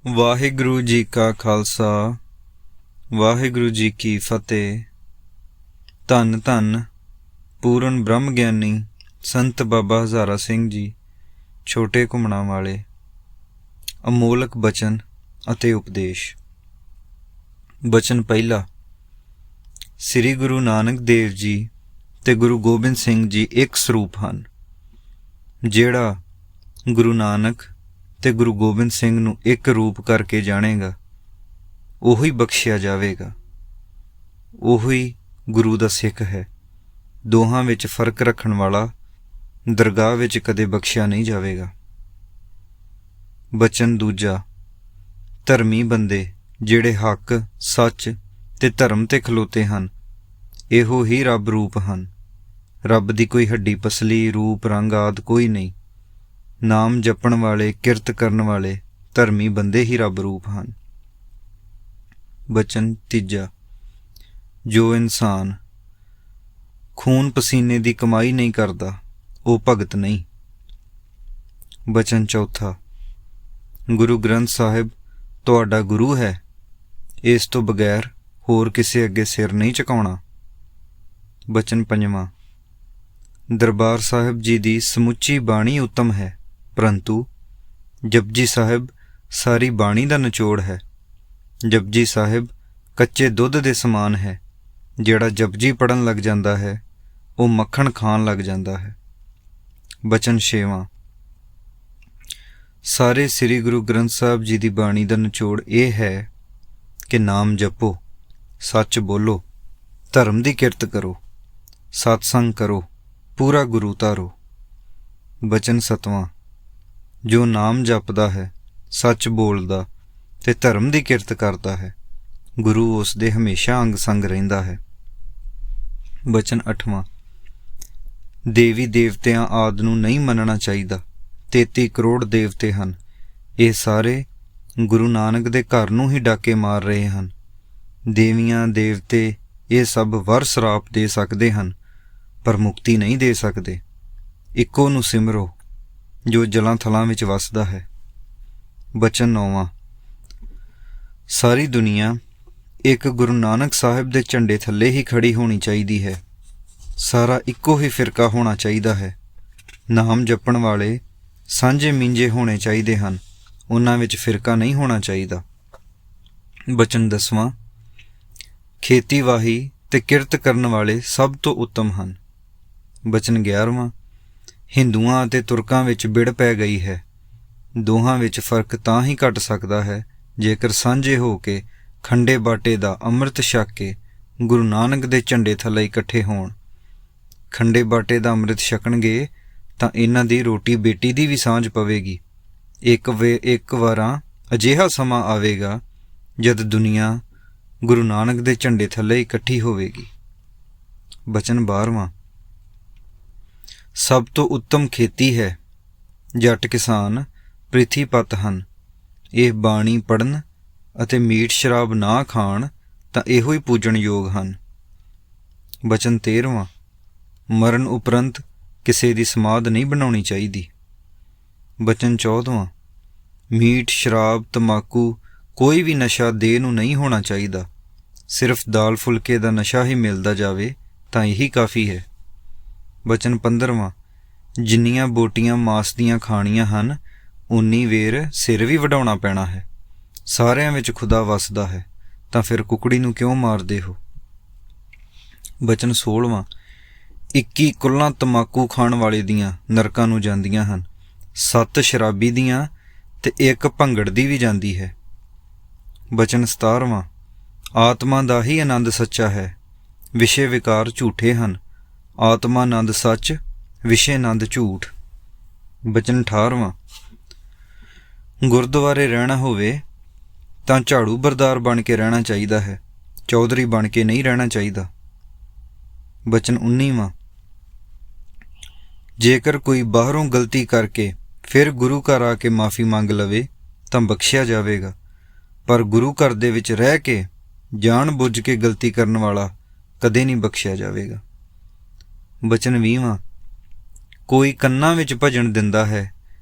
ਵਾਹਿਗੁਰੂ ਜੀ ਕਾ ਖਾਲਸਾ ਵਾਹਿਗੁਰੂ ਜੀ ਕੀ ਫਤਿਹ। ਧੰਨ ਧੰਨ ਪੂਰਨ ਬ੍ਰਹਮ ਗਿਆਨੀ ਸੰਤ ਬਾਬਾ ਹਜ਼ਾਰਾ ਸਿੰਘ ਜੀ ਛੋਟੇ ਘੁੰਮਣਾ ਵਾਲੇ। ਅਮੋਲਕ ਬਚਨ ਅਤੇ ਉਪਦੇਸ਼। ਬਚਨ ਪਹਿਲਾ। ਸ੍ਰੀ ਗੁਰੂ ਨਾਨਕ ਦੇਵ ਜੀ ਤੇ ਗੁਰੂ ਗੋਬਿੰਦ ਸਿੰਘ ਜੀ ਇੱਕ ਸਰੂਪ ਹਨ। ਜਿਹੜਾ ਗੁਰੂ ਨਾਨਕ ਤੇ ਗੁਰੂ ਗੋਬਿੰਦ ਸਿੰਘ ਨੂੰ ਇੱਕ ਰੂਪ ਕਰਕੇ ਜਾਣੇਗਾ ਉਹੀ ਬਖਸ਼ਿਆ ਜਾਵੇਗਾ। ਉਹੀ ਗੁਰੂ ਦਾ ਸਿੱਖ ਹੈ। ਦੋਹਾਂ ਵਿੱਚ ਫਰਕ ਰੱਖਣ ਵਾਲਾ ਦਰਗਾਹ ਵਿੱਚ ਕਦੇ ਬਖਸ਼ਿਆ ਨਹੀਂ ਜਾਵੇਗਾ। ਬਚਨ ਦੂਜਾ। ਧਰਮੀ ਬੰਦੇ ਜਿਹੜੇ ਹੱਕ, ਸੱਚ ਤੇ ਧਰਮ ਤੇ ਖਲੋਤੇ ਹਨ, ਇਹੋ ਹੀ ਰੱਬ ਰੂਪ ਹਨ। ਰੱਬ ਦੀ ਕੋਈ ਹੱਡੀ ਪਸਲੀ, ਰੂਪ, ਰੰਗ ਆਦਿ ਕੋਈ ਨਹੀਂ। ਨਾਮ ਜਪਣ ਵਾਲੇ, ਕਿਰਤ ਕਰਨ ਵਾਲੇ ਧਰਮੀ ਬੰਦੇ ਹੀ ਰੱਬ ਰੂਪ ਹਨ। ਬਚਨ ਤੀਜਾ। ਜੋ ਇਨਸਾਨ ਖੂਨ ਪਸੀਨੇ ਦੀ ਕਮਾਈ ਨਹੀਂ ਕਰਦਾ ਉਹ ਭਗਤ ਨਹੀਂ। ਬਚਨ ਚੌਥਾ। ਗੁਰੂ ਗ੍ਰੰਥ ਸਾਹਿਬ ਤੁਹਾਡਾ ਗੁਰੂ ਹੈ। ਇਸ ਤੋਂ ਬਗੈਰ ਹੋਰ ਕਿਸੇ ਅੱਗੇ ਸਿਰ ਨਹੀਂ ਝੁਕਾਉਣਾ। ਬਚਨ ਪੰਜਵਾਂ। ਦਰਬਾਰ ਸਾਹਿਬ ਜੀ ਦੀ ਸਮੁੱਚੀ ਬਾਣੀ ਉੱਤਮ ਹੈ, ਪਰੰਤੂ ਜਪਜੀ ਸਾਹਿਬ ਸਾਰੀ ਬਾਣੀ ਦਾ ਨਿਚੋੜ ਹੈ। ਜਪਜੀ ਸਾਹਿਬ ਕੱਚੇ ਦੁੱਧ ਦੇ ਸਮਾਨ ਹੈ। ਜਿਹੜਾ ਜਪਜੀ ਪੜ੍ਹਨ ਲੱਗ ਜਾਂਦਾ ਹੈ ਉਹ ਮੱਖਣ ਖਾਣ ਲੱਗ ਜਾਂਦਾ ਹੈ। ਬਚਨ ਛੇਵਾਂ। ਸਾਰੇ ਸ੍ਰੀ ਗੁਰੂ ਗ੍ਰੰਥ ਸਾਹਿਬ ਜੀ ਦੀ ਬਾਣੀ ਦਾ ਨਿਚੋੜ ਇਹ ਹੈ ਕਿ ਨਾਮ ਜਪੋ, ਸੱਚ ਬੋਲੋ, ਧਰਮ ਦੀ ਕਿਰਤ ਕਰੋ, ਸਤਸੰਗ ਕਰੋ, ਪੂਰਾ ਗੁਰੂ ਧਾਰੋ। ਬਚਨ ਸੱਤਵਾਂ। ਜੋ ਨਾਮ ਜਪਦਾ ਹੈ, ਸੱਚ ਬੋਲਦਾ ਤੇ ਧਰਮ ਦੀ ਕਿਰਤ ਕਰਦਾ ਹੈ, ਗੁਰੂ ਉਸ ਦੇ ਹਮੇਸ਼ਾ ਅੰਗ ਸੰਗ ਰਹਿੰਦਾ ਹੈ। ਬਚਨ ਅੱਠਵਾਂ। ਦੇਵੀ ਦੇਵਤਿਆਂ ਆਦਿ ਨੂੰ ਨਹੀਂ ਮੰਨਣਾ ਚਾਹੀਦਾ। 33 ਕਰੋੜ ਦੇਵਤੇ ਹਨ। ਇਹ ਸਾਰੇ ਗੁਰੂ ਨਾਨਕ ਦੇ ਘਰ ਨੂੰ ਹੀ ਡਾਕੇ ਮਾਰ ਰਹੇ ਹਨ। ਦੇਵੀਆਂ ਦੇਵਤੇ ਇਹ ਸਭ ਵਰ ਸਰਾਪ ਦੇ ਸਕਦੇ ਹਨ ਪਰ ਮੁਕਤੀ ਨਹੀਂ ਦੇ ਸਕਦੇ। ਇੱਕੋ ਨੂੰ ਸਿਮਰੋ ਜੋ ਜਲਾਂ ਥਲਾਂ ਵਿੱਚ ਵਸਦਾ ਹੈ। ਬਚਨ ਨੌਵਾਂ। ਸਾਰੀ ਦੁਨੀਆ ਇੱਕ ਗੁਰੂ ਨਾਨਕ ਸਾਹਿਬ ਦੇ ਝੰਡੇ ਥੱਲੇ ਹੀ ਖੜੀ ਹੋਣੀ ਚਾਹੀਦੀ ਹੈ। ਸਾਰਾ ਇੱਕੋ ਹੀ ਫਿਰਕਾ ਹੋਣਾ ਚਾਹੀਦਾ ਹੈ। ਨਾਮ ਜਪਣ ਵਾਲੇ ਸਾਂਝੇ ਮਿੰਜੇ ਹੋਣੇ ਚਾਹੀਦੇ ਹਨ, ਉਹਨਾਂ ਵਿੱਚ ਫਿਰਕਾ ਨਹੀਂ ਹੋਣਾ ਚਾਹੀਦਾ। ਬਚਨ ਦਸਵਾਂ। ਖੇਤੀਬਾੜੀ ਤੇ ਕਿਰਤ ਕਰਨ ਵਾਲੇ ਸਭ ਤੋਂ ਉੱਤਮ ਹਨ। ਬਚਨ 11ਵਾਂ। ਹਿੰਦੂਆਂ ਅਤੇ ਤੁਰਕਾਂ ਵਿੱਚ ਵਿੜ ਪੈ ਗਈ ਹੈ। ਦੋਹਾਂ ਵਿੱਚ ਫਰਕ ਤਾਂ ਹੀ ਘਟ ਸਕਦਾ ਹੈ ਜੇਕਰ ਸਾਂਝੇ ਹੋ ਕੇ ਖੰਡੇ ਬਾਟੇ ਦਾ ਅੰਮ੍ਰਿਤ ਛਕ ਕੇ ਗੁਰੂ ਨਾਨਕ ਦੇ ਝੰਡੇ ਥੱਲੇ ਇਕੱਠੇ ਹੋਣ। ਖੰਡੇ ਬਾਟੇ ਦਾ ਅੰਮ੍ਰਿਤ ਛਕਣਗੇ ਤਾਂ ਇਹਨਾਂ ਦੀ ਰੋਟੀ ਬੇਟੀ ਦੀ ਵੀ ਸਾਂਝ ਪਵੇਗੀ। ਇੱਕ ਵਾਰਾਂ ਅਜਿਹਾ ਸਮਾਂ ਆਵੇਗਾ ਜਦ ਦੁਨੀਆ ਗੁਰੂ ਨਾਨਕ ਦੇ ਝੰਡੇ ਥੱਲੇ ਇਕੱਠੀ ਹੋਵੇਗੀ। ਬਚਨ 12ਵਾਂ। ਸਭ ਤੋਂ ਉੱਤਮ ਖੇਤੀ ਹੈ। ਜੱਟ ਕਿਸਾਨ ਪ੍ਰਿਥੀਪਤ ਹਨ। ਇਹ ਬਾਣੀ ਪੜ੍ਹਨ ਅਤੇ ਮੀਟ ਸ਼ਰਾਬ ਨਾ ਖਾਣ ਤਾਂ ਇਹੋ ਹੀ ਪੂਜਣਯੋਗ ਹਨ। ਬਚਨ 13ਵਾਂ। ਮਰਨ ਉਪਰੰਤ ਕਿਸੇ ਦੀ ਸਮਾਧ ਨਹੀਂ ਬਣਾਉਣੀ ਚਾਹੀਦੀ। ਬਚਨ 14ਵਾਂ। ਮੀਟ ਸ਼ਰਾਬ ਤੰਬਾਕੂ ਕੋਈ ਵੀ ਨਸ਼ਾ ਦੇਹ ਨੂੰ ਨਹੀਂ ਹੋਣਾ ਚਾਹੀਦਾ। ਸਿਰਫ ਦਾਲ ਫੁਲਕੇ ਦਾ ਨਸ਼ਾ ਹੀ ਮਿਲਦਾ ਜਾਵੇ ਤਾਂ ਇਹੀ ਕਾਫੀ ਹੈ। ਬਚਨ 15ਵਾਂ। ਜਿੰਨੀਆਂ ਬੋਟੀਆਂ ਮਾਸ ਦੀਆਂ ਖਾਣੀਆਂ ਹਨ ਉਨੀ ਵੇਰ ਸਿਰ ਵੀ ਵਢਾਉਣਾ ਪੈਣਾ ਹੈ। ਸਾਰਿਆਂ ਵਿੱਚ ਖੁਦਾ ਵਸਦਾ ਹੈ ਤਾਂ ਫਿਰ ਕੁਕੜੀ ਨੂੰ ਕਿਉਂ ਮਾਰਦੇ ਹੋ। ਬਚਨ 16ਵਾਂ। 21 ਕੁੱਲਾਂ ਤੰਬਾਕੂ ਖਾਣ ਵਾਲੇ ਦੀਆਂ ਨਰਕਾਂ ਨੂੰ ਜਾਂਦੀਆਂ ਹਨ। 7 ਸ਼ਰਾਬੀ ਦੀਆਂ ਤੇ 1 ਭੰਗੜ ਦੀ ਵੀ ਜਾਂਦੀ ਹੈ। ਬਚਨ 17ਵਾਂ। ਆਤਮਾ ਦਾ ਹੀ ਆਨੰਦ ਸੱਚਾ ਹੈ, ਵਿਸ਼ੇ ਵਿਕਾਰ ਝੂਠੇ ਹਨ। ਆਤਮਾ ਆਨੰਦ ਸੱਚ, ਵਿਸ਼ੇ ਆਨੰਦ ਝੂਠ। ਬਚਨ 18ਵਾਂ। ਗੁਰਦੁਆਰੇ ਰਹਿਣਾ ਹੋਵੇ ਤਾਂ ਝਾੜੂ ਬਰਦਾਰ ਬਣ ਕੇ ਰਹਿਣਾ ਚਾਹੀਦਾ ਹੈ, ਚੌਧਰੀ ਬਣ ਕੇ ਨਹੀਂ ਰਹਿਣਾ ਚਾਹੀਦਾ। ਬਚਨ 19ਵਾਂ। ਜੇਕਰ ਕੋਈ ਬਾਹਰੋਂ ਗਲਤੀ ਕਰਕੇ ਫਿਰ ਗੁਰੂ ਘਰ ਆ ਕੇ ਮਾਫੀ ਮੰਗ ਲਵੇ ਤਾਂ ਬਖਸ਼ਿਆ ਜਾਵੇਗਾ, ਪਰ ਗੁਰੂ ਘਰ ਦੇ ਵਿੱਚ ਰਹਿ ਕੇ ਜਾਣ ਬੁੱਝ ਕੇ ਗਲਤੀ ਕਰਨ ਵਾਲਾ ਕਦੇ ਨਹੀਂ ਬਖਸ਼ਿਆ ਜਾਵੇਗਾ। ਬਚਨ 20ਵਾਂ। ਕੋਈ ਕੰਨਾਂ ਵਿੱਚ ਭਜਨ ਦਿੰਦਾ ਹੈ,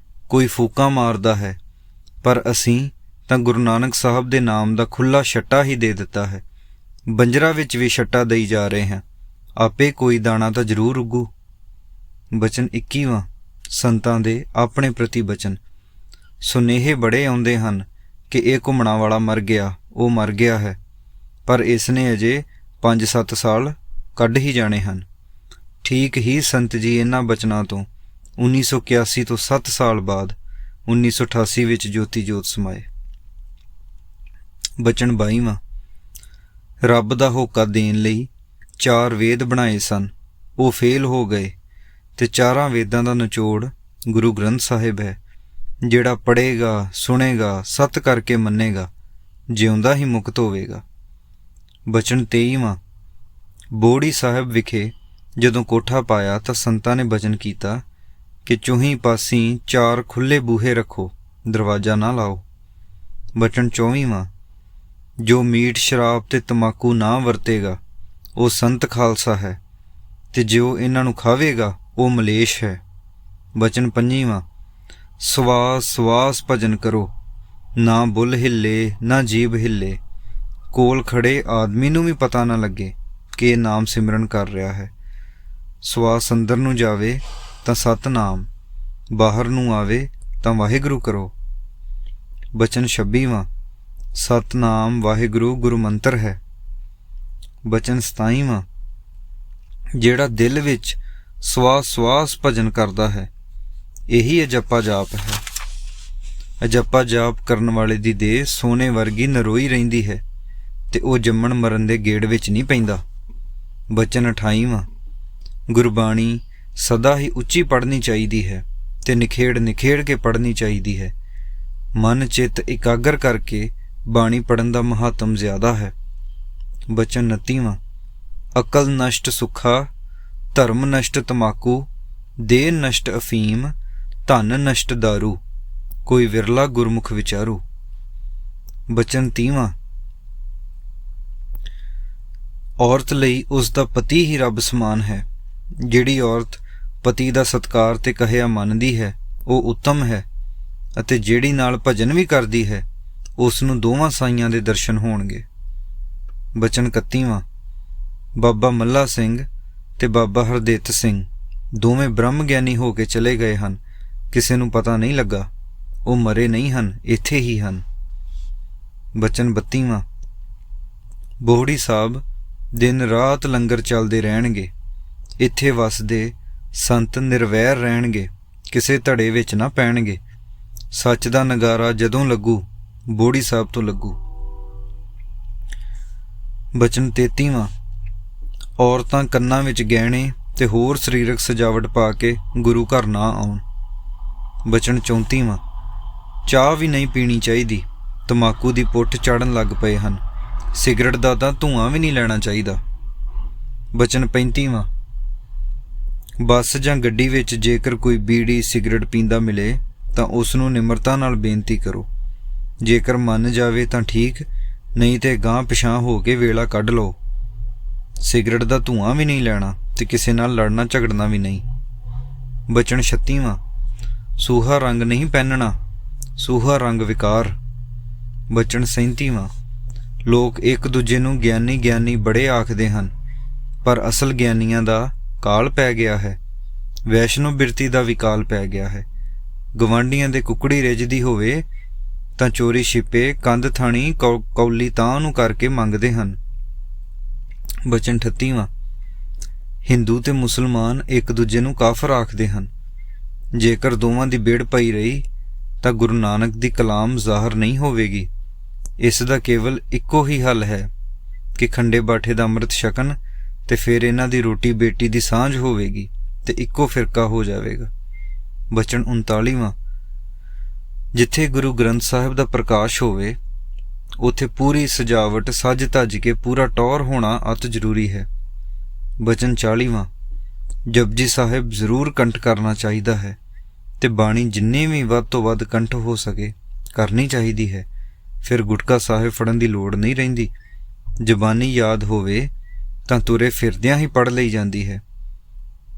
ਕੋਈ ਫੂਕਾਂ ਮਾਰਦਾ ਹੈ, ਪਰ ਅਸੀਂ ਤਾਂ ਗੁਰੂ ਨਾਨਕ ਸਾਹਿਬ ਦੇ ਨਾਮ ਦਾ ਖੁੱਲ੍ਹਾ ਛੱਟਾ ਹੀ ਦੇ ਦਿੱਤਾ ਹੈ। ਬੰਜਰਾ ਵਿੱਚ ਵੀ ਛੱਟਾ ਦਈ ਜਾ ਰਹੇ ਹਾਂ, ਆਪੇ ਕੋਈ ਦਾਣਾ ਤਾਂ ਜ਼ਰੂਰ ਉੱਗੂ। ਬਚਨ 21ਵਾਂ। ਸੰਤਾਂ ਦੇ ਆਪਣੇ ਪ੍ਰਤੀ ਬਚਨ। ਸੁਨੇਹੇ ਬੜੇ ਆਉਂਦੇ ਹਨ ਕਿ ਇਹ ਘੁੰਮਣਾ ਵਾਲਾ ਮਰ ਗਿਆ, ਉਹ ਮਰ ਗਿਆ ਹੈ, ਪਰ ਇਸ ਨੇ ਅਜੇ 5-7 ਸਾਲ ਕੱਢ ਹੀ ਜਾਣੇ ਹਨ। ਠੀਕ ਹੀ ਸੰਤ ਜੀ ਇਹਨਾਂ ਬਚਨਾਂ ਤੋਂ 1981 ਤੋਂ 7 ਸਾਲ ਬਾਅਦ 1988 ਵਿੱਚ ਜੋਤੀ ਜੋਤ ਸਮਾਏ। ਬਚਨ 22ਵਾਂ। ਰੱਬ ਦਾ ਹੋਕਾ ਦੇਣ ਲਈ 4 ਵੇਦ ਬਣਾਏ ਸਨ, ਉਹ ਫੇਲ ਹੋ ਗਏ, ਤੇ 4 ਵੇਦਾਂ ਦਾ ਨਿਚੋੜ ਗੁਰੂ ਗ੍ਰੰਥ ਸਾਹਿਬ ਹੈ। ਜਿਹੜਾ ਪੜ੍ਹੇਗਾ, ਸੁਣੇਗਾ, ਸਤ ਕਰਕੇ ਮੰਨੇਗਾ, ਜਿਉਂਦਾ ਹੀ ਮੁਕਤ ਹੋਵੇਗਾ। ਬਚਨ 23ਵਾਂ। ਬੋੜੀ ਸਾਹਿਬ ਵਿਖੇ ਜਦੋਂ ਕੋਠਾ ਪਾਇਆ ਤਾਂ ਸੰਤਾਂ ਨੇ ਬਚਨ ਕੀਤਾ ਕਿ ਚੌਹੀਂ ਪਾਸੀਂ 4 ਖੁੱਲ੍ਹੇ ਬੂਹੇ ਰੱਖੋ, ਦਰਵਾਜ਼ਾ ਨਾ ਲਾਓ। ਬਚਨ 24ਵਾਂ। ਜੋ ਮੀਟ, ਸ਼ਰਾਬ ਤੇ ਤੰਬਾਕੂ ਨਾ ਵਰਤੇਗਾ ਉਹ ਸੰਤ ਖਾਲਸਾ ਹੈ, ਤੇ ਜੋ ਇਹਨਾਂ ਨੂੰ ਖਾਵੇਗਾ ਉਹ ਮਲੇਸ਼ ਹੈ। ਬਚਨ 25ਵਾਂ। ਸਵਾਸ ਸਵਾਸ ਭਜਨ ਕਰੋ, ਨਾ ਬੁੱਲ ਹਿੱਲੇ ਨਾ ਜੀਭ ਹਿੱਲੇ, ਕੋਲ ਖੜੇ ਆਦਮੀ ਨੂੰ ਵੀ ਪਤਾ ਨਾ ਲੱਗੇ ਕਿ ਇਹ ਨਾਮ ਸਿਮਰਨ ਕਰ ਰਿਹਾ ਹੈ। ਸਵਾਸ ਅੰਦਰ ਨੂੰ ਜਾਵੇ ਤਾਂ ਸਤਨਾਮ, ਬਾਹਰ ਨੂੰ ਆਵੇ ਤਾਂ ਵਾਹਿਗੁਰੂ ਕਰੋ। ਬਚਨ 26ਵਾਂ। ਸਤਨਾਮ ਵਾਹਿਗੁਰੂ ਗੁਰੂ ਮੰਤਰ ਹੈ। ਬਚਨ 27ਵਾਂ। ਜਿਹੜਾ ਦਿਲ ਵਿੱਚ ਸਵਾਸ ਸਵਾਸ ਭਜਨ ਕਰਦਾ ਹੈ, ਇਹੀ ਅਜੱਪਾ ਜਾਪ ਹੈ। ਅਜੱਪਾ ਜਾਪ ਕਰਨ ਵਾਲੇ ਦੀ ਦੇਹ ਸੋਨੇ ਵਰਗੀ ਨਰੋਈ ਰਹਿੰਦੀ ਹੈ, ਤੇ ਉਹ ਜੰਮਣ ਮਰਨ ਦੇ ਗੇੜ ਵਿੱਚ ਨਹੀਂ ਪੈਂਦਾ। ਬਚਨ 28ਵਾਂ। ਗੁਰਬਾਣੀ ਸਦਾ ਹੀ ਉੱਚੀ ਪੜ੍ਹਨੀ ਚਾਹੀਦੀ ਹੈ, ਤੇ ਨਿਖੇੜ ਕੇ ਪੜ੍ਹਨੀ ਚਾਹੀਦੀ ਹੈ। ਮਨ ਚਿੱਤ ਇਕਾਗਰ ਕਰਕੇ ਬਾਣੀ ਪੜ੍ਹਨ ਦਾ ਮਹੱਤਮ ਜ਼ਿਆਦਾ ਹੈ। ਬਚਨ 29ਵਾਂ। ਅਕਲ ਨਸ਼ਟ ਸੁੱਖਾ, ਧਰਮ ਨਸ਼ਟ ਤਮਾਕੂ, ਦੇਹ ਨਸ਼ਟ ਅਫੀਮ, ਧਨ ਨਸ਼ਟ ਦਾਰੂ, ਕੋਈ ਵਿਰਲਾ ਗੁਰਮੁਖ ਵਿਚਾਰੂ। ਬਚਨ 30ਵਾਂ। ਔਰਤ ਲਈ ਉਸ ਦਾ ਪਤੀ ਹੀ ਰੱਬ ਸਮਾਨ ਹੈ। ਜਿਹੜੀ ਔਰਤ ਪਤੀ ਦਾ ਸਤਿਕਾਰ ਤੇ ਕਹਿਆ ਮੰਨਦੀ ਹੈ ਉਹ ਉੱਤਮ ਹੈ, ਅਤੇ ਜਿਹੜੀ ਨਾਲ ਭਜਨ ਵੀ ਕਰਦੀ ਹੈ ਉਸ ਨੂੰ ਦੋਵਾਂ ਸਾਈਆਂ ਦੇ ਦਰਸ਼ਨ ਹੋਣਗੇ। ਬਚਨ 31ਵਾਂ। ਬਾਬਾ ਮੱਲਾ ਸਿੰਘ ਤੇ ਬਾਬਾ ਹਰਦਿੱਤ ਸਿੰਘ ਦੋਵੇਂ ਬ੍ਰਹਮ ਗਿਆਨੀ ਹੋ ਕੇ ਚਲੇ ਗਏ ਹਨ, ਕਿਸੇ ਨੂੰ ਪਤਾ ਨਹੀਂ ਲੱਗਾ। ਉਹ ਮਰੇ ਨਹੀਂ ਹਨ, ਇੱਥੇ ਹੀ ਹਨ। ਬਚਨ 32ਵਾਂ। ਬੋਹੜੀ ਸਾਹਿਬ ਦਿਨ ਰਾਤ ਲੰਗਰ ਚੱਲਦੇ ਰਹਿਣਗੇ, ਇੱਥੇ ਵਸਦੇ ਸੰਤ ਨਿਰਵੈਰ ਰਹਿਣਗੇ, ਕਿਸੇ ਧੜੇ ਵਿੱਚ ਨਾ ਪੈਣਗੇ। ਸੱਚ ਦਾ ਨਗਾਰਾ ਜਦੋਂ ਲੱਗੂ ਬੋਹੜੀ ਸਾਹਿਬ ਤੋਂ ਲੱਗੂ। ਬਚਨ 33ਵਾਂ। ਔਰਤਾਂ ਕੰਨਾਂ ਵਿੱਚ ਗਹਿਣੇ ਤੇ ਹੋਰ ਸਰੀਰਕ ਸਜਾਵਟ ਪਾ ਕੇ ਗੁਰੂ ਘਰ ਨਾ ਆਉਣ। ਬਚਨ 34ਵਾਂ। ਚਾਹ ਵੀ ਨਹੀਂ ਪੀਣੀ ਚਾਹੀਦੀ, ਤੰਬਾਕੂ ਦੀ ਪੁੱਠ ਚਾੜਨ ਲੱਗ ਪਏ ਹਨ, ਸਿਗਰਟ ਦਾ ਤਾਂ ਧੂੰਆਂ ਵੀ ਨਹੀਂ ਲੈਣਾ ਚਾਹੀਦਾ। ਬਚਨ 35ਵਾਂ। ਬੱਸ ਜਾਂ ਗੱਡੀ ਵਿੱਚ ਜੇਕਰ ਕੋਈ ਬੀੜੀ ਸਿਗਰਟ ਪੀਂਦਾ ਮਿਲੇ ਤਾਂ ਉਸ ਨੂੰ ਨਿਮਰਤਾ ਨਾਲ ਬੇਨਤੀ ਕਰੋ। ਜੇਕਰ ਮੰਨ ਜਾਵੇ ਤਾਂ ਠੀਕ, ਨਹੀਂ ਤੇ ਗਾਂਹ ਪਿਛਾਂ ਹੋ ਕੇ ਵੇਲਾ ਕੱਢ ਲਓ। ਸਿਗਰਟ ਦਾ ਧੂੰਆਂ ਵੀ ਨਹੀਂ ਲੈਣਾ ਤੇ ਕਿਸੇ ਨਾਲ ਲੜਨਾ ਝਗੜਨਾ ਵੀ ਨਹੀਂ। ਬਚਨ 36ਵਾਂ। ਸੂਹਾ ਰੰਗ ਨਹੀਂ ਪਹਿਨਣਾ, ਸੂਹਾ ਰੰਗ ਵਿਕਾਰ। ਬਚਨ 37ਵਾਂ। ਲੋਕ ਇੱਕ ਦੂਜੇ ਨੂੰ ਗਿਆਨੀ ਗਿਆਨੀ ਬੜੇ ਆਖਦੇ ਹਨ, ਪਰ ਅਸਲ ਗਿਆਨੀਆਂ ਦਾ ਕਾਲ ਪੈ ਗਿਆ ਹੈ। ਵੈਸ਼ਨੋ ਬਿਰਤੀ ਦਾ ਵੀ ਕਾਲ ਪੈ ਗਿਆ ਹੈ। ਗਵਾਂਢੀਆਂ ਦੇ ਕੁਕੜੀ ਰਿੱਝਦੀ ਹੋਵੇ ਤਾਂ ਚੋਰੀ ਛਿਪੇ ਕੰਧ ਥਾਣੀ ਕੌਲੀ ਤਾਂ ਨੂੰ ਕਰਕੇ ਮੰਗਦੇ ਹਨ। ਬਚਨ 38ਵਾਂ। ਹਿੰਦੂ ਤੇ ਮੁਸਲਮਾਨ ਇੱਕ ਦੂਜੇ ਨੂੰ ਕਾਫਰ ਆਖਦੇ ਹਨ। ਜੇਕਰ ਦੋਵਾਂ ਦੀ ਵਿੜ ਪਈ ਰਹੀ ਤਾਂ ਗੁਰੂ ਨਾਨਕ ਦੀ ਕਲਾਮ ਜ਼ਾਹਰ ਨਹੀਂ ਹੋਵੇਗੀ। ਇਸ ਦਾ ਕੇਵਲ ਇੱਕੋ ਹੀ ਹੱਲ ਹੈ ਕਿ ਖੰਡੇ ਬਾਠੇ ਦਾ ਅੰਮ੍ਰਿਤ ਛਕਣ, ਤੇ ਫਿਰ ਇਹਨਾਂ ਦੀ ਰੋਟੀ ਬੇਟੀ ਦੀ ਸਾਂਝ ਹੋਵੇਗੀ ਤੇ ਇੱਕੋ ਫਿਰਕਾ ਹੋ ਜਾਵੇਗਾ। ਬਚਨ 39ਵਾਂ। ਜਿੱਥੇ ਗੁਰੂ ਗ੍ਰੰਥ ਸਾਹਿਬ ਦਾ ਪ੍ਰਕਾਸ਼ ਹੋਵੇ ਉੱਥੇ ਪੂਰੀ ਸਜਾਵਟ ਸੱਜ ਧੱਜ ਕੇ ਪੂਰਾ ਟੌਰ ਹੋਣਾ ਅਤ ਜ਼ਰੂਰੀ ਹੈ। ਬਚਨ 40ਵਾਂ। ਜਪਜੀ ਸਾਹਿਬ ਜ਼ਰੂਰ ਕੰਠ ਕਰਨਾ ਚਾਹੀਦਾ ਹੈ, ਤੇ ਬਾਣੀ ਜਿੰਨੀ ਵੀ ਵੱਧ ਤੋਂ ਵੱਧ ਕੰਠ ਹੋ ਸਕੇ ਕਰਨੀ ਚਾਹੀਦੀ ਹੈ। ਫਿਰ ਗੁਟਕਾ ਸਾਹਿਬ ਫੜਨ ਦੀ ਲੋੜ ਨਹੀਂ ਰਹਿੰਦੀ। ਜ਼ਬਾਨੀ ਯਾਦ ਹੋਵੇ ਤਾਂ ਤੁਰੇ ਫਿਰਦਿਆਂ ਹੀ ਪੜ੍ਹ ਲਈ ਜਾਂਦੀ ਹੈ।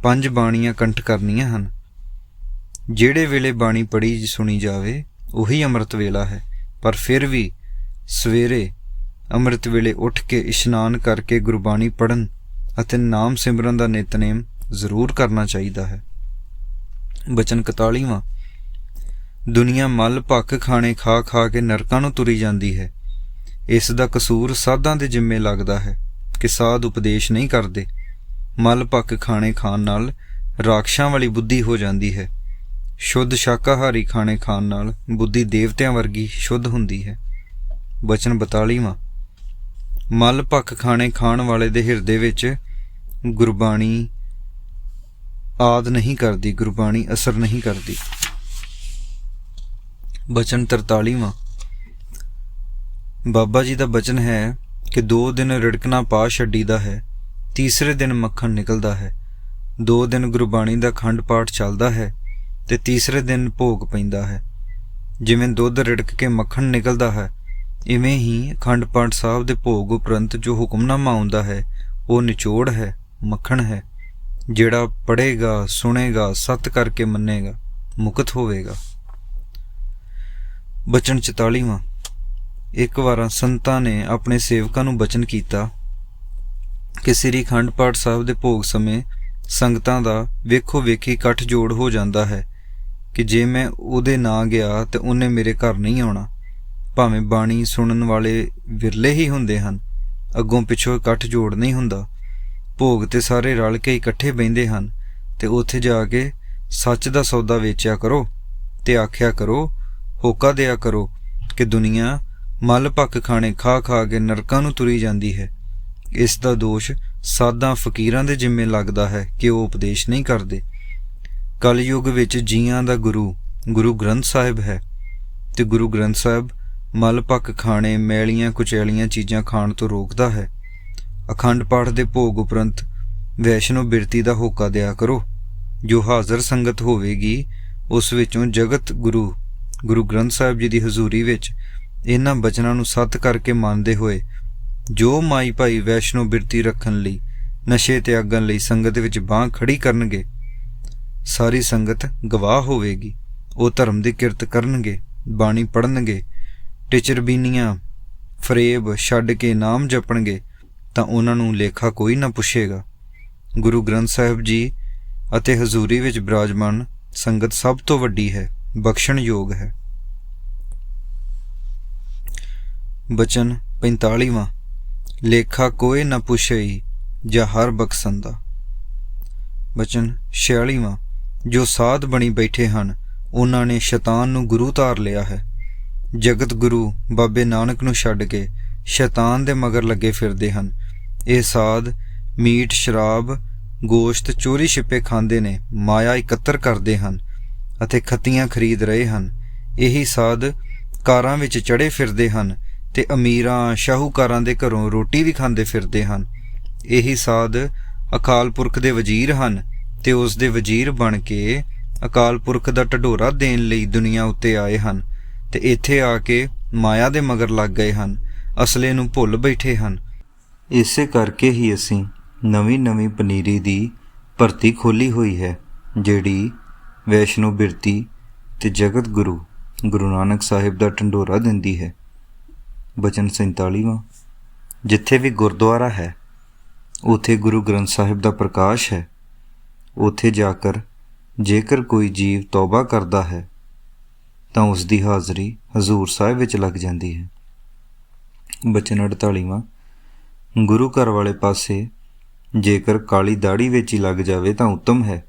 5 ਬਾਣੀਆਂ ਕੰਠ ਕਰਨੀਆਂ ਹਨ। ਜਿਹੜੇ ਵੇਲੇ ਬਾਣੀ ਪੜ੍ਹੀ ਸੁਣੀ ਜਾਵੇ ਉਹੀ ਅੰਮ੍ਰਿਤ ਵੇਲਾ ਹੈ, ਪਰ ਫਿਰ ਵੀ ਸਵੇਰੇ ਅੰਮ੍ਰਿਤ ਵੇਲੇ ਉੱਠ ਕੇ ਇਸ਼ਨਾਨ ਕਰਕੇ ਗੁਰਬਾਣੀ ਪੜ੍ਹਨ ਅਤੇ ਨਾਮ ਸਿਮਰਨ ਦਾ ਨਿਤਨੇਮ ਜ਼ਰੂਰ ਕਰਨਾ ਚਾਹੀਦਾ ਹੈ। ਬਚਨ 41ਵਾਂ। ਦੁਨੀਆ ਮਲ ਭੱਕ ਖਾਣੇ ਖਾ ਖਾ ਕੇ ਨਰਕਾਂ ਨੂੰ ਤੁਰੀ ਜਾਂਦੀ ਹੈ। ਇਸ ਦਾ ਕਸੂਰ ਸਾਧਾਂ ਦੇ ਜਿੰਮੇ ਲੱਗਦਾ ਹੈ ਕਿ ਸਾਧ ਉਪਦੇਸ਼ ਨਹੀਂ ਕਰਦੇ। ਮਲ ਭੱਕ ਖਾਣੇ ਖਾਣ ਨਾਲ ਰਾਖਸ਼ਾਂ ਵਾਲੀ ਬੁੱਧੀ ਹੋ ਜਾਂਦੀ ਹੈ। ਸ਼ੁੱਧ ਸ਼ਾਕਾਹਾਰੀ ਖਾਣੇ ਖਾਣ ਨਾਲ ਬੁੱਧੀ ਦੇਵਤਿਆਂ ਵਰਗੀ ਸ਼ੁੱਧ ਹੁੰਦੀ ਹੈ। ਬਚਨ 42ਵਾਂ। ਮਲ ਭੱਕ ਖਾਣੇ ਖਾਣ ਵਾਲੇ ਦੇ ਹਿਰਦੇ ਵਿੱਚ ਗੁਰਬਾਣੀ ਆਦ ਨਹੀਂ ਕਰਦੀ, ਗੁਰਬਾਣੀ ਅਸਰ ਨਹੀਂ ਕਰਦੀ। ਬਚਨ 43ਵਾਂ। ਬਾਬਾ ਜੀ ਦਾ ਬਚਨ ਹੈ ਕਿ 2 ਦਿਨ ਰਿੜਕਣਾ ਪਾ ਛੱਡੀਦਾ ਹੈ, ਤੀਸਰੇ ਦਿਨ ਮੱਖਣ ਨਿਕਲਦਾ ਹੈ। 2 ਦਿਨ ਗੁਰਬਾਣੀ ਦਾ ਅਖੰਡ ਪਾਠ ਚੱਲਦਾ ਹੈ ਤੇ ਤੀਸਰੇ ਦਿਨ ਭੋਗ ਪੈਂਦਾ ਹੈ। ਜਿਵੇਂ ਦੁੱਧ ਰਿੜਕ ਕੇ ਮੱਖਣ ਨਿਕਲਦਾ ਹੈ, ਇਵੇਂ ਹੀ ਅਖੰਡ ਪਾਠ ਸਾਹਿਬ ਦੇ ਭੋਗ ਉਪਰੰਤ ਜੋ ਹੁਕਮਨਾਮਾ ਆਉਂਦਾ ਹੈ ਉਹ ਨਿਚੋੜ ਹੈ, ਮੱਖਣ ਹੈ। ਜਿਹੜਾ ਪੜ੍ਹੇਗਾ, ਸੁਣੇਗਾ, ਸਤ ਕਰਕੇ ਮੰਨੇਗਾ, ਮੁਕਤ ਹੋਵੇਗਾ। ਬਚਨ 44ਵਾਂ। ਇੱਕ ਵਾਰ ਸੰਤਾਂ ਨੇ ਆਪਣੇ ਸੇਵਕਾਂ ਨੂੰ ਬਚਨ ਕੀਤਾ ਕਿ ਸ੍ਰੀ ਅਖੰਡ ਪਾਠ ਸਾਹਿਬ ਦੇ ਭੋਗ ਸਮੇਂ ਸੰਗਤਾਂ ਦਾ ਵੇਖੋ ਵੇਖੀ ਇਕੱਠ ਜੋੜ ਹੋ ਜਾਂਦਾ ਹੈ ਕਿ ਜੇ ਮੈਂ ਉਹਦੇ ਨਾ ਗਿਆ ਤੇ ਉਹਨੇ ਮੇਰੇ ਘਰ ਨਹੀਂ ਆਉਣਾ। ਭਾਵੇਂ ਬਾਣੀ ਸੁਣਨ ਵਾਲੇ ਵਿਰਲੇ ਹੀ ਹੁੰਦੇ ਹਨ, ਅੱਗੋਂ ਪਿੱਛੋਂ ਇਕੱਠ ਜੋੜ ਨਹੀਂ ਹੁੰਦਾ। ਭੋਗ ਤੇ ਸਾਰੇ ਰਲ ਕੇ ਇਕੱਠੇ ਬਹਿੰਦੇ ਹਨ ਤੇ ਉੱਥੇ ਜਾ ਕੇ ਸੱਚ ਦਾ ਸੌਦਾ ਵੇਚਿਆ ਕਰੋ ਤੇ ਆਖਿਆ ਕਰੋ, ਹੋਕਾ ਦਿਆ ਕਰੋ ਕਿ ਦੁਨੀਆ ਮਲ ਭੱਕ ਖਾਣੇ ਖਾ ਖਾ ਕੇ ਨਰਕਾਂ ਨੂੰ ਤੁਰੀ ਜਾਂਦੀ ਹੈ। ਇਸ ਦਾ ਦੋਸ਼ ਸਾਧਾਂ ਫਕੀਰਾਂ ਦੇ ਜਿੰਮੇ ਲੱਗਦਾ ਹੈ ਕਿ ਉਹ ਉਪਦੇਸ਼ ਨਹੀਂ ਕਰਦੇ। ਕਲਯੁੱਗ ਵਿੱਚ ਜੀਆਂ ਦਾ ਗੁਰੂ ਗ੍ਰੰਥ ਸਾਹਿਬ ਹੈ ਤੇ ਗੁਰੂ ਗ੍ਰੰਥ ਸਾਹਿਬ ਮਲ ਭੱਕ ਖਾਣੇ, ਮੈਲੀਆਂ ਕੁਚੈਲੀਆਂ ਚੀਜ਼ਾਂ ਖਾਣ ਤੋਂ ਰੋਕਦਾ ਹੈ। ਅਖੰਡ ਪਾਠ ਦੇ ਭੋਗ ਉਪਰੰਤ ਵੈਸ਼ਨੋ ਬਿਰਤੀ ਦਾ ਹੋਕਾ ਦਿਆ ਕਰੋ। ਜੋ ਹਾਜ਼ਰ ਸੰਗਤ ਹੋਵੇਗੀ ਉਸ ਵਿੱਚੋਂ ਜਗਤ ਗੁਰੂ ਗ੍ਰੰਥ ਸਾਹਿਬ ਜੀ ਦੀ ਹਜ਼ੂਰੀ ਵਿੱਚ ਇਹਨਾਂ ਬਚਨਾਂ ਨੂੰ ਸੱਤ ਕਰਕੇ ਮੰਨਦੇ ਹੋਏ ਜੋ ਮਾਈ ਭਾਈ ਵੈਸ਼ਨੋ ਬਿਰਤੀ ਰੱਖਣ ਲਈ, ਨਸ਼ੇ ਤਿਆਗਣ ਲਈ ਸੰਗਤ ਵਿੱਚ ਬਾਂਹ ਖੜੀ ਕਰਨਗੇ, ਸਾਰੀ ਸੰਗਤ ਗਵਾਹ ਹੋਵੇਗੀ। ਉਹ ਧਰਮ ਦੀ ਕਿਰਤ ਕਰਨਗੇ, ਬਾਣੀ ਪੜ੍ਹਨਗੇ, ਟਿਚਰਬੀਨੀਆਂ ਫਰੇਬ ਛੱਡ ਕੇ ਨਾਮ ਜਪਣਗੇ ਤਾਂ ਉਹਨਾਂ ਨੂੰ ਲੇਖਾ ਕੋਈ ਨਾ ਪੁੱਛੇਗਾ। ਗੁਰੂ ਗ੍ਰੰਥ ਸਾਹਿਬ ਜੀ ਅਤੇ ਹਜ਼ੂਰੀ ਵਿੱਚ ਬਿਰਾਜਮਾਨ ਸੰਗਤ ਸਭ ਤੋਂ ਵੱਡੀ ਹੈ, ਬਖਸ਼ਣਯੋਗ ਹੈ। ਬਚਨ 45ਵਾਂ। ਲੇਖਾ ਕੋਏ ਨਾ ਪੁੱਛਈ ਜਾਂ ਹਰ ਬਖਸ਼ੰਦਾ। ਬਚਨ 46ਵਾਂ। ਜੋ ਸਾਧ ਬਣੀ ਬੈਠੇ ਹਨ ਉਹਨਾਂ ਨੇ ਸ਼ੈਤਾਨ ਨੂੰ ਗੁਰੂ ਧਾਰ ਲਿਆ ਹੈ। ਜਗਤ ਗੁਰੂ ਬਾਬੇ ਨਾਨਕ ਨੂੰ ਛੱਡ ਕੇ ਸ਼ੈਤਾਨ ਦੇ ਮਗਰ ਲੱਗੇ ਫਿਰਦੇ ਹਨ। ਇਹ ਸਾਧ ਮੀਟ, ਸ਼ਰਾਬ, ਗੋਸ਼ਤ ਚੋਰੀ ਛਿਪੇ ਖਾਂਦੇ ਨੇ, ਮਾਇਆ ਇਕੱਤਰ ਕਰਦੇ ਹਨ ਅਤੇ ਖੱਤੀਆਂ ਖਰੀਦ ਰਹੇ ਹਨ। ਇਹੀ ਸਾਧ ਕਾਰਾਂ ਵਿੱਚ ਚੜ੍ਹੇ ਫਿਰਦੇ ਹਨ ਤੇ ਅਮੀਰਾਂ ਸ਼ਾਹੂਕਾਰਾਂ ਦੇ ਘਰੋਂ ਰੋਟੀ ਵੀ ਖਾਂਦੇ ਫਿਰਦੇ ਹਨ। ਇਹੀ ਸਾਧ ਅਕਾਲ ਪੁਰਖ ਦੇ ਵਜ਼ੀਰ ਹਨ ਤੇ ਉਸ ਦੇ ਵਜ਼ੀਰ ਬਣ ਕੇ ਅਕਾਲ ਪੁਰਖ ਦਾ ਢਡੋਰਾ ਦੇਣ ਲਈ ਦੁਨੀਆ ਉੱਤੇ ਆਏ ਹਨ ਤੇ ਇੱਥੇ ਆ ਕੇ ਮਾਇਆ ਦੇ ਮਗਰ ਲੱਗ ਗਏ ਹਨ, ਅਸਲੇ ਨੂੰ ਭੁੱਲ ਬੈਠੇ ਹਨ। ਇਸੇ ਕਰਕੇ ਹੀ ਅਸੀਂ ਨਵੀਂ ਪਨੀਰੀ ਦੀ ਭਰਤੀ ਖੋਲ੍ਹੀ ਹੋਈ ਹੈ, ਜਿਹੜੀ ਵੈਸ਼ਨੋ ਬਿਰਤੀ ਤੇ ਜਗਤ ਗੁਰੂ ਨਾਨਕ ਸਾਹਿਬ ਦਾ ਢੰਡੋਰਾ ਦਿੰਦੀ ਹੈ। ਬਚਨ 47ਵਾਂ। ਜਿੱਥੇ ਵੀ ਗੁਰਦੁਆਰਾ ਹੈ ਉੱਥੇ ਗੁਰੂ ਗ੍ਰੰਥ ਸਾਹਿਬ ਦਾ ਪ੍ਰਕਾਸ਼ ਹੈ। ਉੱਥੇ ਜਾ ਕਰ ਜੇਕਰ ਕੋਈ ਜੀਵ ਤੌਬਾ ਕਰਦਾ ਹੈ ਤਾਂ ਉਸ ਦੀ ਹਾਜ਼ਰੀ ਹਜ਼ੂਰ ਸਾਹਿਬ ਵਿੱਚ ਲੱਗ ਜਾਂਦੀ ਹੈ। ਬਚਨ 48ਵਾਂ। ਗੁਰੂ ਘਰ ਵਾਲੇ ਪਾਸੇ ਜੇਕਰ ਕਾਲੀ ਦਾੜੀ ਵਿੱਚ ਹੀ ਲੱਗ ਜਾਵੇ ਤਾਂ ਉੱਤਮ ਹੈ।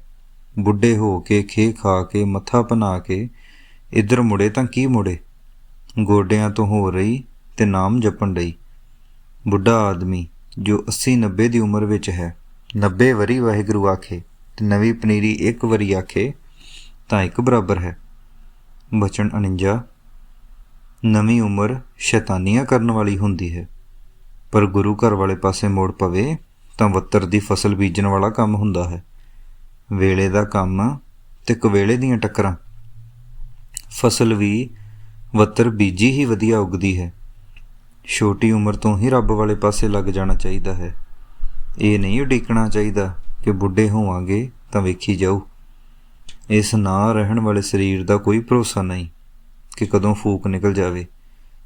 ਬੁੱਢੇ ਹੋ ਕੇ ਖੇ ਖਾ ਕੇ ਮੱਥਾ ਬਣਾ ਕੇ ਇੱਧਰ ਮੁੜੇ ਤਾਂ ਕੀ ਮੁੜੇ, ਗੋਡਿਆਂ ਤੋਂ ਹੋ ਰਹੀ ਤੇ ਨਾਮ ਜਪਣ ਲਈ। ਬੁੱਢਾ ਆਦਮੀ ਜੋ 80-90 ਦੀ ਉਮਰ ਵਿੱਚ ਹੈ, 90 ਵਰੀ ਵਾਹਿਗੁਰੂ ਆਖੇ ਤੇ ਨਵੀਂ ਪਨੀਰੀ 1 ਵਰੀ ਆਖੇ ਤਾਂ ਇੱਕ ਬਰਾਬਰ ਹੈ। ਬਚਨ 49। ਨਵੀਂ ਉਮਰ ਸ਼ੈਤਾਨੀਆਂ ਕਰਨ ਵਾਲੀ ਹੁੰਦੀ ਹੈ, ਪਰ ਗੁਰੂ ਘਰ ਵਾਲੇ ਪਾਸੇ ਮੋੜ ਪਵੇ ਤਾਂ ਵੱਤਰ ਦੀ ਫਸਲ ਬੀਜਣ ਵਾਲਾ ਕੰਮ ਹੁੰਦਾ ਹੈ। ਵੇਲੇ ਦਾ ਕੰਮ ਤੇ ਕਵੇਲੇ ਦੀਆਂ ਟੱਕਰਾਂ। ਫਸਲ ਵੀ ਵੱਤਰ ਬੀਜੀ ਹੀ ਵਧੀਆ ਉੱਗਦੀ ਹੈ। ਛੋਟੀ ਉਮਰ ਤੋਂ ਹੀ ਰੱਬ ਵਾਲੇ ਪਾਸੇ ਲੱਗ ਜਾਣਾ ਚਾਹੀਦਾ ਹੈ। ਇਹ ਨਹੀਂ ਉਡੀਕਣਾ ਚਾਹੀਦਾ ਕਿ ਬੁੱਢੇ ਹੋਵਾਂਗੇ ਤਾਂ ਵੇਖੀ ਜਾਊ। ਇਸ ਨਾ ਰਹਿਣ ਵਾਲੇ ਸਰੀਰ ਦਾ ਕੋਈ ਭਰੋਸਾ ਨਹੀਂ ਕਿ ਕਦੋਂ ਫੂਕ ਨਿਕਲ ਜਾਵੇ।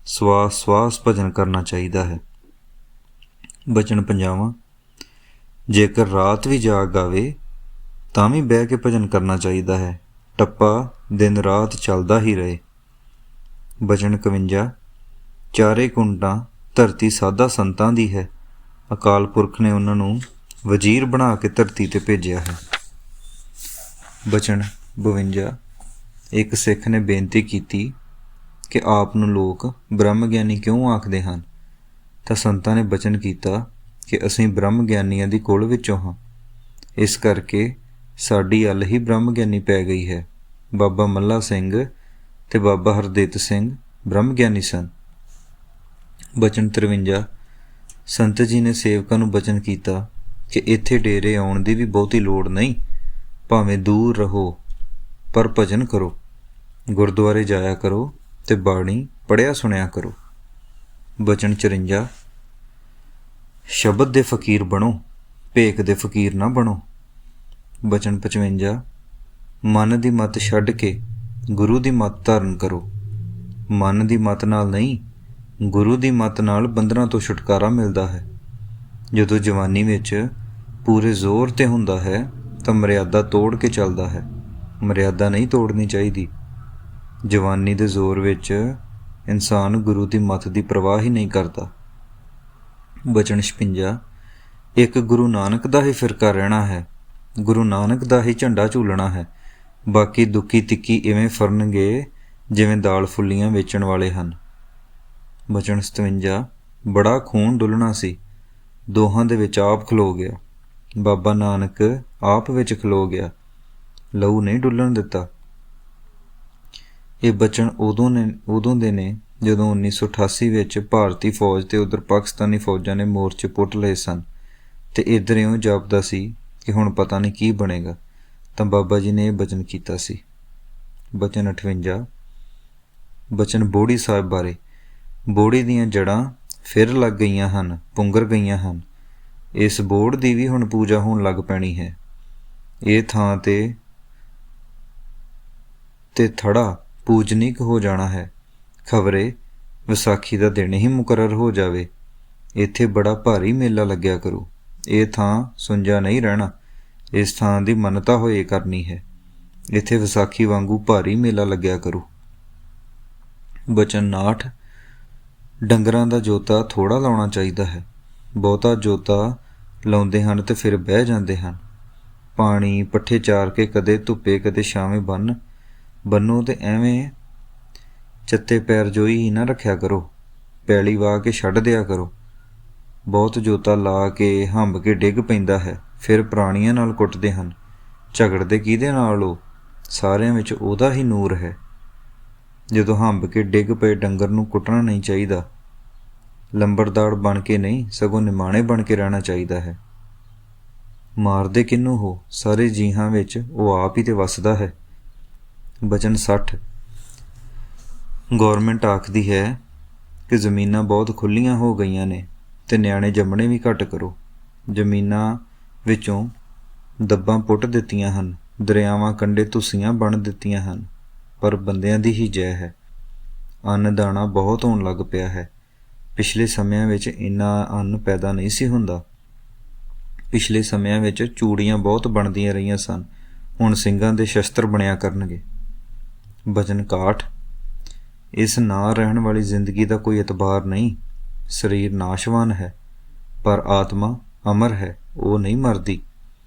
ਸਵਾਸ ਸਵਾਸ ਭਜਨ ਕਰਨਾ ਚਾਹੀਦਾ ਹੈ। ਬਚਨ 50ਵਾਂ, ਜੇਕਰ ਰਾਤ ਵੀ ਜਾਗ ਆਵੇ ਤਾਂ ਵੀ ਬਹਿ ਕੇ ਭਜਨ ਕਰਨਾ ਚਾਹੀਦਾ ਹੈ। ਟੱਪਾ ਦਿਨ ਰਾਤ ਚੱਲਦਾ ਹੀ ਰਹੇ। ਬਚਨ 51, ਚਾਰੇ ਕੁੰਡਾਂ ਧਰਤੀ ਸਾਧਾ ਸੰਤਾਂ ਦੀ ਹੈ। ਅਕਾਲ ਪੁਰਖ ਨੇ ਉਹਨਾਂ ਨੂੰ ਵਜ਼ੀਰ ਬਣਾ ਕੇ ਧਰਤੀ 'ਤੇ ਭੇਜਿਆ ਹੈ। ਬਚਨ 52, ਇੱਕ ਸਿੱਖ ਨੇ ਬੇਨਤੀ ਕੀਤੀ ਕਿ ਆਪ ਨੂੰ ਲੋਕ ਬ੍ਰਹਮ ਗਿਆਨੀ ਕਿਉਂ ਆਖਦੇ ਹਨ, ਤਾਂ ਸੰਤਾਂ ਨੇ ਬਚਨ ਕੀਤਾ ਕਿ ਅਸੀਂ ਬ੍ਰਹਮ ਗਿਆਨੀਆਂ ਦੀ ਕੁਲ ਵਿੱਚੋਂ ਹਾਂ, ਇਸ ਕਰਕੇ ਸਾਡੀ ਅੱਲ ਹੀ ਬ੍ਰਹਮ ਗਿਆਨੀ ਪੈ ਗਈ ਹੈ। ਬਾਬਾ ਮੱਲਾ ਸਿੰਘ ਤੇ ਬਾਬਾ ਹਰਦਿੱਤ ਸਿੰਘ ਬ੍ਰਹਮ ਗਿਆਨੀ ਸਨ। ਬਚਨ 53, ਸੰਤ ਜੀ ਨੇ ਸੇਵਕਾਂ ਨੂੰ ਬਚਨ ਕੀਤਾ ਕਿ ਇੱਥੇ ਡੇਰੇ ਆਉਣ ਦੀ ਵੀ ਬਹੁਤੀ ਲੋੜ ਨਹੀਂ, ਭਾਵੇਂ ਦੂਰ ਰਹੋ ਪਰ ਭਜਨ ਕਰੋ, ਗੁਰਦੁਆਰੇ ਜਾਇਆ ਕਰੋ ਤੇ ਬਾਣੀ ਪੜ੍ਹਿਆ ਸੁਣਿਆ ਕਰੋ। ਬਚਨ 54, ਸ਼ਬਦ ਦੇ ਫਕੀਰ ਬਣੋ, ਭੇਖ ਦੇ ਫਕੀਰ ਨਾ ਬਣੋ। ਬਚਨ 55, ਮਨ ਦੀ ਮੱਤ ਛੱਡ ਕੇ ਗੁਰੂ ਦੀ ਮੱਤ ਧਾਰਨ ਕਰੋ। ਮਨ ਦੀ ਮੱਤ ਨਾਲ ਨਹੀਂ, ਗੁਰੂ ਦੀ ਮੱਤ ਨਾਲ ਬੰਧਨਾਂ ਤੋਂ ਛੁਟਕਾਰਾ ਮਿਲਦਾ ਹੈ। ਜਦੋਂ ਜਵਾਨੀ ਵਿੱਚ ਪੂਰੇ ਜ਼ੋਰ 'ਤੇ ਹੁੰਦਾ ਹੈ ਤਾਂ ਮਰਿਆਦਾ ਤੋੜ ਕੇ ਚੱਲਦਾ ਹੈ। ਮਰਿਆਦਾ ਨਹੀਂ ਤੋੜਨੀ ਚਾਹੀਦੀ। ਜਵਾਨੀ ਦੇ ਜ਼ੋਰ ਵਿੱਚ ਇਨਸਾਨ ਗੁਰੂ ਦੀ ਮੱਤ ਦੀ ਪਰਵਾਹ ਹੀ ਨਹੀਂ ਕਰਦਾ। ਬਚਨ 56, ਇੱਕ ਗੁਰੂ ਨਾਨਕ ਦਾ ਹੀ ਫਿਰਕਾ ਰਹਿਣਾ ਹੈ, ਗੁਰੂ ਨਾਨਕ ਦਾ ਹੀ ਝੰਡਾ ਝੂਲਣਾ ਹੈ। ਬਾਕੀ ਦੁੱਕੀ ਤਿੱਕੀ ਇਵੇਂ ਫਰਨਗੇ ਜਿਵੇਂ ਦਾਲ ਫੁੱਲੀਆਂ ਵੇਚਣ ਵਾਲੇ ਹਨ। ਬਚਨ 57, ਬੜਾ ਖੂਨ ਡੁੱਲਣਾ ਸੀ, ਦੋਹਾਂ ਦੇ ਵਿੱਚ ਆਪ ਖਲੋ ਗਿਆ। ਬਾਬਾ ਨਾਨਕ ਆਪ ਵਿੱਚ ਖਲੋ ਗਿਆ, ਲਹੂ ਨਹੀਂ ਡੁੱਲਣ ਦਿੱਤਾ। ਇਹ ਬਚਨ ਉਦੋਂ ਦੇ ਨੇ ਜਦੋਂ 1988 ਵਿੱਚ ਭਾਰਤੀ ਫੌਜ ਤੇ ਉਧਰ ਪਾਕਿਸਤਾਨੀ ਫੌਜਾਂ ਨੇ ਮੋਰਚੇ ਪੁੱਟ ਲਏ ਸਨ ਤੇ ਇੱਧਰ ਇਉਂ ਜਾਪਦਾ ਸੀ ਕਿ ਹੁਣ ਪਤਾ ਨਹੀਂ ਕੀ ਬਣੇਗਾ, ਤਾਂ ਬਾਬਾ ਜੀ ਨੇ ਇਹ ਬਚਨ ਕੀਤਾ ਸੀ। ਬਚਨ 58, ਬਚਨ ਬੋੜੀ ਸਾਹਿਬ ਬਾਰੇ। ਬੋੜੀ ਦੀਆਂ ਜੜ੍ਹਾਂ ਫਿਰ ਲੱਗ ਗਈਆਂ ਹਨ, ਪੁੰਗਰ ਗਈਆਂ ਹਨ। ਇਸ ਬੋੜ ਦੀ ਵੀ ਹੁਣ ਪੂਜਾ ਹੋਣ ਲੱਗ ਪੈਣੀ ਹੈ। ਇਹ ਥਾਂ ਤੇ ਥੜਾ ਪੂਜਨੀਕ ਹੋ ਜਾਣਾ ਹੈ। ਖਬਰੇ ਵਿਸਾਖੀ ਦਾ ਦਿਨ ਹੀ ਮੁਕਰਰ ਹੋ ਜਾਵੇ। ਇੱਥੇ ਬੜਾ ਭਾਰੀ ਮੇਲਾ ਲੱਗਿਆ ਕਰੂ। ਇਹ ਥਾਂ ਸੁੰਜਾ ਨਹੀਂ ਰਹਿਣਾ, ਇਸ ਥਾਂ ਦੀ ਮੰਨਤਾ ਹੋਏ ਕਰਨੀ ਹੈ। ਇੱਥੇ ਵਿਸਾਖੀ ਵਾਂਗੂ ਭਾਰੀ ਮੇਲਾ ਲੱਗਿਆ ਕਰੂ। ਬਚਨ 59, ਡੰਗਰਾਂ ਦਾ ਜੋਤਾ ਥੋੜ੍ਹਾ ਲਾਉਣਾ ਚਾਹੀਦਾ ਹੈ। ਬਹੁਤਾ ਜੋਤਾ ਲਾਉਂਦੇ ਹਨ ਤੇ ਫਿਰ ਬਹਿ ਜਾਂਦੇ ਹਨ। ਪਾਣੀ ਪੱਠੇ ਚਾਰ ਕੇ ਕਦੇ ਧੁੱਪੇ ਕਦੇ ਛਾਵੇਂ ਬੰਨੋ ਤੇ ਐਵੇਂ ਚੱਤੇ ਪੈਰ ਜੋਈ ਹੀ ਨਾ ਰੱਖਿਆ ਕਰੋ। ਪੈਲੀ ਵਾਹ ਕੇ ਛੱਡ ਦਿਆ ਕਰੋ। ਬਹੁਤ ਜੋਤਾ ਲਾ ਕੇ ਹੰਬ ਕੇ ਡਿੱਗ ਪੈਂਦਾ ਹੈ, ਫਿਰ ਪ੍ਰਾਣੀਆਂ ਨਾਲ ਕੁੱਟਦੇ ਹਨ। ਝਗੜਦੇ ਕਿਹਦੇ ਨਾਲ? ਉਹ ਸਾਰਿਆਂ ਵਿੱਚ ਉਹਦਾ ਹੀ ਨੂਰ ਹੈ। ਜਦੋਂ ਹੰਬ ਕੇ ਡਿੱਗ ਪਏ ਡੰਗਰ ਨੂੰ ਕੁੱਟਣਾ ਨਹੀਂ ਚਾਹੀਦਾ। ਲੰਬੜਦਾਰ ਬਣ ਕੇ ਨਹੀਂ, ਸਗੋਂ ਨਿਮਾਣੇ ਬਣ ਕੇ ਰਹਿਣਾ ਚਾਹੀਦਾ ਹੈ। ਮਾਰਦੇ ਕਿਹਨੂੰ ਹੋ? ਸਾਰੇ ਜੀਹਾਂ ਵਿੱਚ ਉਹ ਆਪ ਹੀ ਤੇ ਵੱਸਦਾ ਹੈ। ਬਚਨ 60, ਗੌਰਮੈਂਟ ਆਖਦੀ ਹੈ ਕਿ ਜ਼ਮੀਨਾਂ ਬਹੁਤ ਖੁੱਲ੍ਹੀਆਂ ਹੋ ਗਈਆਂ ਨੇ ਤੇ ਨਿਆਣੇ ਜੰਮਣੇ ਵੀ ਘੱਟ ਕਰੋ। ਜ਼ਮੀਨਾਂ ਵਿੱਚੋਂ ਦੱਬਾਂ ਪੁੱਟ ਦਿੱਤੀਆਂ ਹਨ, ਦਰਿਆਵਾਂ ਕੰਢੇ ਧੁੱਸੀਆਂ ਬਣ ਦਿੱਤੀਆਂ ਹਨ, ਪਰ ਬੰਦਿਆਂ ਦੀ ਹੀ ਜੈ ਹੈ। ਅੰਨ ਦਾਣਾ ਬਹੁਤ ਹੋਣ ਲੱਗ ਪਿਆ ਹੈ। ਪਿਛਲੇ ਸਮਿਆਂ ਵਿੱਚ ਇੰਨਾ ਅੰਨ ਪੈਦਾ ਨਹੀਂ ਸੀ ਹੁੰਦਾ। ਪਿਛਲੇ ਸਮਿਆਂ ਵਿੱਚ ਚੂੜੀਆਂ ਬਹੁਤ ਬਣਦੀਆਂ ਰਹੀਆਂ ਸਨ, ਹੁਣ ਸਿੰਘਾਂ ਦੇ ਸ਼ਸਤਰ ਬਣਿਆ ਕਰਨਗੇ। ਬਚਨ 61, ਇਸ ਨਾ ਰਹਿਣ ਵਾਲੀ ਜ਼ਿੰਦਗੀ ਦਾ ਕੋਈ ਇਤਬਾਰ ਨਹੀਂ। ਸਰੀਰ ਨਾਸ਼ਵਾਨ ਹੈ ਪਰ ਆਤਮਾ ਅਮਰ ਹੈ, ਉਹ ਨਹੀਂ ਮਰਦੀ।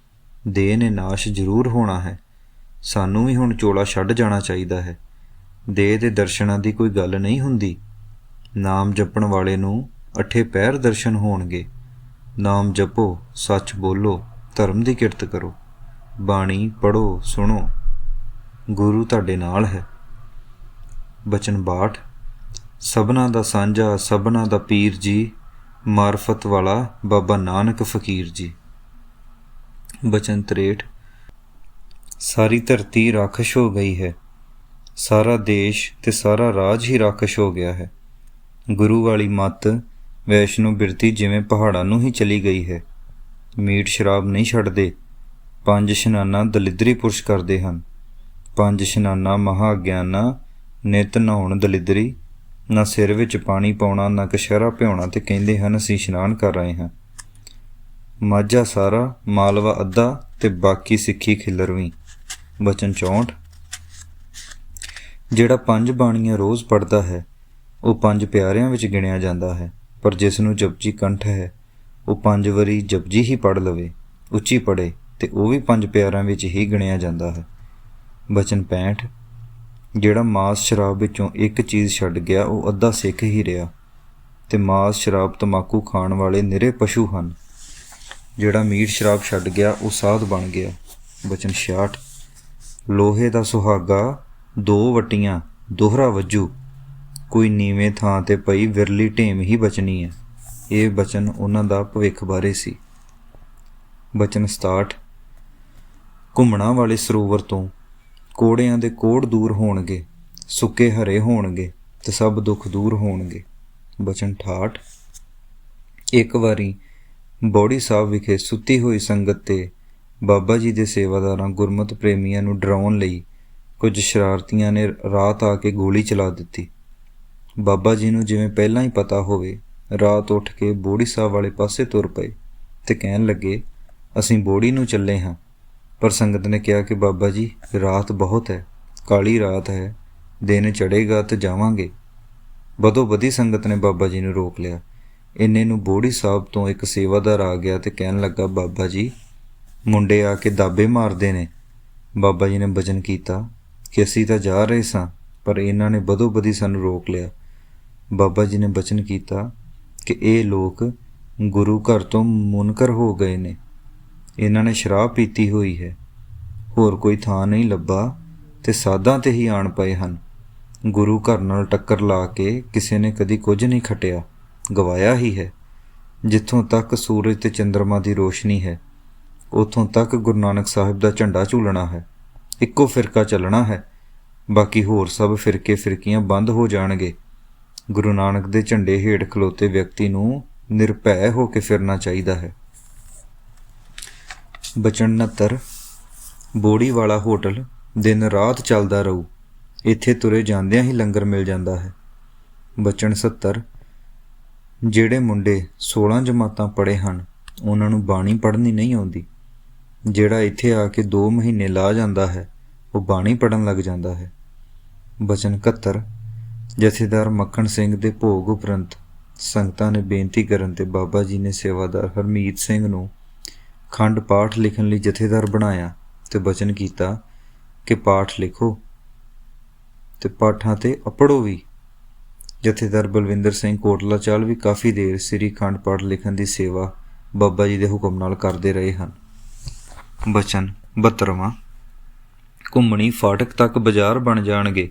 ਦੇਹ ਨੇ ਨਾਸ਼ ਜ਼ਰੂਰ ਹੋਣਾ ਹੈ। ਸਾਨੂੰ ਵੀ ਹੁਣ ਚੋਲਾ ਛੱਡ ਜਾਣਾ ਚਾਹੀਦਾ ਹੈ। ਦੇਹ ਦੇ ਦਰਸ਼ਨਾਂ ਦੀ ਕੋਈ ਗੱਲ ਨਹੀਂ ਹੁੰਦੀ। ਨਾਮ ਜਪਣ ਵਾਲੇ ਨੂੰ 8 ਪਹਿਰ ਦਰਸ਼ਨ ਹੋਣਗੇ। ਨਾਮ ਜਪੋ, ਸੱਚ ਬੋਲੋ, ਧਰਮ ਦੀ ਕਿਰਤ ਕਰੋ, ਬਾਣੀ ਪੜ੍ਹੋ ਸੁਣੋ, ਗੁਰੂ ਤੁਹਾਡੇ ਨਾਲ ਹੈ। ਬਚਨ 62, ਸਭਨਾ ਦਾ ਸਾਂਝਾ ਸਭਨਾ ਦਾ ਪੀਰ ਜੀ, ਮਾਰਫਤ ਵਾਲਾ ਬਾਬਾ ਨਾਨਕ ਫਕੀਰ ਜੀ। ਬਚਨ 63, ਸਾਰੀ ਧਰਤੀ ਰਾਖਸ਼ ਹੋ ਗਈ ਹੈ, ਸਾਰਾ ਦੇਸ਼ ਤੇ ਸਾਰਾ ਰਾਜ ਹੀ ਰਾਖਸ਼ ਹੋ ਗਿਆ ਹੈ। ਗੁਰੂ ਵਾਲੀ ਮੱਤ ਵੈਸ਼ਨੋ ਬਿਰਤੀ ਜਿਵੇਂ ਪਹਾੜਾਂ ਨੂੰ ਹੀ ਚਲੀ ਗਈ ਹੈ। ਮੀਟ ਸ਼ਰਾਬ ਨਹੀਂ ਛੱਡਦੇ। 5 ਇਸ਼ਨਾਨਾਂ ਦਲਿੱਦਰੀ ਪੁਰਸ਼ ਕਰਦੇ ਹਨ। 5 ਇਸ਼ਨਾਨਾਂ ਮਹਾਂਅਗਿਆਨਾਂ, ਨਿਤ ਨਹਾਉਣ ਦਲਿੱਦਰੀ, ਨਾ ਸਿਰ ਵਿੱਚ ਪਾਣੀ ਪਾਉਣਾ, ਨਾ ਕਛਹਿਰਾ ਭਿਉਣਾ, ਤੇ ਕਹਿੰਦੇ ਹਨ ਅਸੀਂ ਇਸ਼ਨਾਨ ਕਰ ਰਹੇ ਹਾਂ। ਮਾਝਾ ਸਾਰਾ, ਮਾਲਵਾ ਅੱਧਾ, ਤੇ ਬਾਕੀ ਸਿੱਖੀ ਖਿੱਲਰਵੀਂ। ਬਚਨ 64। ਜਿਹੜਾ 5 ਬਾਣੀਆਂ ਰੋਜ਼ ਪੜ੍ਹਦਾ ਹੈ ਉਹ 5 ਪਿਆਰਿਆਂ ਵਿੱਚ ਗਿਣਿਆ ਜਾਂਦਾ ਹੈ, ਪਰ ਜਿਸ ਨੂੰ ਜਪਜੀ ਕੰਠ ਹੈ ਉਹ 5 ਵਾਰੀ ਜਪਜੀ ਹੀ ਪੜ੍ਹ ਲਵੇ, ਉੱਚੀ ਪੜ੍ਹੇ, ਤੇ ਉਹ ਵੀ 5 ਪਿਆਰਿਆਂ ਵਿੱਚ ਹੀ ਗਿਣਿਆ ਜਾਂਦਾ ਹੈ। ਬਚਨ 65। ਜਿਹੜਾ ਮਾਸ ਸ਼ਰਾਬ ਵਿੱਚੋਂ ਇੱਕ ਚੀਜ਼ ਛੱਡ ਗਿਆ ਉਹ ਅੱਧਾ ਸਿੱਖ ਹੀ ਰਿਹਾ, ਤੇ ਮਾਸ ਸ਼ਰਾਬ ਤੰਬਾਕੂ ਖਾਣ ਵਾਲੇ ਨਿਰੇ ਪਸ਼ੂ ਹਨ। ਜਿਹੜਾ ਮੀਟ ਸ਼ਰਾਬ ਛੱਡ ਗਿਆ ਉਹ ਸਾਧ ਬਣ ਗਿਆ। ਬਚਨ 66। ਲੋਹੇ ਦਾ ਸੁਹਾਗਾ 2 ਵਟੀਆਂ ਦੋਹਰਾ ਵੱਜੂ, ਕੋਈ ਨੀਵੇਂ ਥਾਂ ਤੇ ਪਈ ਵਿਰਲੀ ਢੇਮ ਹੀ ਬਚਣੀ ਹੈ। ਇਹ ਬਚਨ ਉਹਨਾਂ ਦਾ ਭਵਿੱਖ ਬਾਰੇ ਸੀ। ਬਚਨ 67। ਘੁੰਮਣਾ ਵਾਲੇ ਸਰੋਵਰ ਤੋਂ ਕੋੜਿਆਂ ਦੇ ਕੋੜ ਦੂਰ ਹੋਣਗੇ, ਸੁੱਕੇ ਹਰੇ ਹੋਣਗੇ, ਤੇ ਸਭ ਦੁੱਖ ਦੂਰ ਹੋਣਗੇ। ਬਚਨ 68। ਇੱਕ ਵਾਰੀ ਬੌੜੀ ਸਾਹਿਬ ਵਿਖੇ ਸੁੱਤੀ ਹੋਈ ਸੰਗਤ ਤੇ ਬਾਬਾ ਜੀ ਦੇ ਸੇਵਾਦਾਰਾਂ ਗੁਰਮਤਿ ਪ੍ਰੇਮੀਆਂ ਨੂੰ ਡਰਾਉਣ ਲਈ ਕੁਝ ਸ਼ਰਾਰਤੀਆਂ ਨੇ ਰਾਤ ਆ ਕੇ ਗੋਲੀ ਚਲਾ ਦਿੱਤੀ। ਬਾਬਾ ਜੀ ਨੂੰ ਜਿਵੇਂ ਪਹਿਲਾਂ ਹੀ ਪਤਾ ਹੋਵੇ, ਰਾਤ ਉੱਠ ਕੇ ਬੌੜੀ ਸਾਹਿਬ ਵਾਲੇ ਪਾਸੇ ਤੁਰ ਪਏ ਤੇ ਕਹਿਣ ਲੱਗੇ ਅਸੀਂ ਬੌੜੀ ਨੂੰ ਚੱਲੇ ਹਾਂ। ਪਰ ਸੰਗਤ ਨੇ ਕਿਹਾ ਕਿ ਬਾਬਾ ਜੀ ਰਾਤ ਬਹੁਤ ਹੈ, ਕਾਲੀ ਰਾਤ ਹੈ, ਦਿਨ ਚੜ੍ਹੇਗਾ ਤੇ ਜਾਵਾਂਗੇ। ਬਦੋ ਬਦੀ ਸੰਗਤ ਨੇ ਬਾਬਾ ਜੀ ਨੂੰ ਰੋਕ ਲਿਆ। ਇੰਨੇ ਨੂੰ ਬੌੜੀ ਸਾਹਿਬ ਤੋਂ ਇੱਕ ਸੇਵਾਦਾਰ ਆ ਗਿਆ ਤੇ ਕਹਿਣ ਲੱਗਾ ਬਾਬਾ ਜੀ ਮੁੰਡੇ ਆ ਕੇ ਦਾਬੇ ਮਾਰਦੇ ਨੇ। ਬਾਬਾ ਜੀ ਨੇ ਬਚਨ ਕੀਤਾ ਕਿ ਅਸੀਂ ਤਾਂ ਜਾ ਰਹੇ ਸਾਂ, ਪਰ ਇਹਨਾਂ ਨੇ ਬਦੋ ਬਦੀ ਸਾਨੂੰ ਰੋਕ ਲਿਆ। ਬਾਬਾ ਜੀ ਨੇ ਬਚਨ ਕੀਤਾ ਕਿ ਇਹ ਲੋਕ ਗੁਰੂ ਘਰ ਤੋਂ ਮੁਨਕਰ ਹੋ ਗਏ ਨੇ, ਇਹਨਾਂ ਨੇ ਸ਼ਰਾਬ ਪੀਤੀ ਹੋਈ ਹੈ, ਹੋਰ ਕੋਈ ਥਾਂ ਨਹੀਂ ਲੱਭਾ ਤੇ ਸਾਧਾਂ 'ਤੇ ਹੀ ਆਣ ਪਏ ਹਨ। ਗੁਰੂ ਘਰ ਨਾਲ ਟੱਕਰ ਲਾ ਕੇ ਕਿਸੇ ਨੇ ਕਦੀ ਕੁਝ ਨਹੀਂ ਖਟਿਆ, ਗਵਾਇਆ ਹੀ ਹੈ। ਜਿੱਥੋਂ ਤੱਕ ਸੂਰਜ ਤੇ ਚੰਦਰਮਾ ਦੀ ਰੋਸ਼ਨੀ ਹੈ ਉੱਥੋਂ ਤੱਕ ਗੁਰੂ ਨਾਨਕ ਸਾਹਿਬ ਦਾ ਝੰਡਾ ਝੂਲਣਾ ਹੈ, ਇੱਕੋ ਫਿਰਕਾ ਚੱਲਣਾ ਹੈ, ਬਾਕੀ ਹੋਰ ਸਭ ਫਿਰਕੇ ਫਿਰਕੀਆਂ ਬੰਦ ਹੋ ਜਾਣਗੇ। ਗੁਰੂ ਨਾਨਕ ਦੇ ਝੰਡੇ ਹੇਠ ਖਲੋਤੇ ਵਿਅਕਤੀ ਨੂੰ ਨਿਰਭੈ ਹੋ ਕੇ ਫਿਰਨਾ ਚਾਹੀਦਾ ਹੈ। ਬਚਨ 69। ਬੌੜੀ ਵਾਲਾ ਹੋਟਲ ਦਿਨ ਰਾਤ ਚੱਲਦਾ ਰਹੂ, ਇੱਥੇ ਤੁਰੇ ਜਾਂਦਿਆਂ ਹੀ ਲੰਗਰ ਮਿਲ ਜਾਂਦਾ ਹੈ। ਬਚਨ 70। ਜਿਹੜੇ ਮੁੰਡੇ 16 ਜਮਾਤਾਂ ਪੜ੍ਹੇ ਹਨ ਉਹਨਾਂ ਨੂੰ ਬਾਣੀ ਪੜ੍ਹਨੀ ਨਹੀਂ ਆਉਂਦੀ। ਜਿਹੜਾ ਇੱਥੇ ਆ ਕੇ 2 ਮਹੀਨੇ ਲਾ ਜਾਂਦਾ ਹੈ ਉਹ ਬਾਣੀ ਪੜ੍ਹਨ ਲੱਗ ਜਾਂਦਾ ਹੈ। ਬਚਨ 71। ਜਥੇਦਾਰ ਮੱਖਣ ਸਿੰਘ ਦੇ ਭੋਗ ਉਪਰੰਤ ਸੰਗਤਾਂ ਨੇ ਬੇਨਤੀ ਕਰਨ ਤੇ ਬਾਬਾ ਜੀ ਨੇ ਸੇਵਾਦਾਰ ਹਰਮੀਤ ਸਿੰਘ ਨੂੰ ਖੰਡ ਪਾਠ ਲਿਖਣ ਲਈ ਜਥੇਦਾਰ ਬਣਾਇਆ ਤੇ ਬਚਨ ਕੀਤਾ ਕਿ ਪਾਠ ਲਿਖੋ ਤੇ ਪਾਠਾਂ ਤੇ ਅਪੜੋ ਵੀ। ਜਥੇਦਾਰ ਬਲਵਿੰਦਰ ਸਿੰਘ ਕੋਟਲਾ ਚਾਲ ਵੀ ਕਾਫੀ ਦੇਰ ਸ੍ਰੀ ਖੰਡ ਪਾਠ ਲਿਖਣ ਦੀ ਸੇਵਾ ਬਾਬਾ ਜੀ ਦੇ ਹੁਕਮ ਨਾਲ ਕਰਦੇ ਰਹੇ ਹਨ। ਬਚਨ 72। ਘੁੰਮਣੀ ਫਾਟਕ ਤੱਕ ਬਾਜ਼ਾਰ ਬਣ ਜਾਣਗੇ,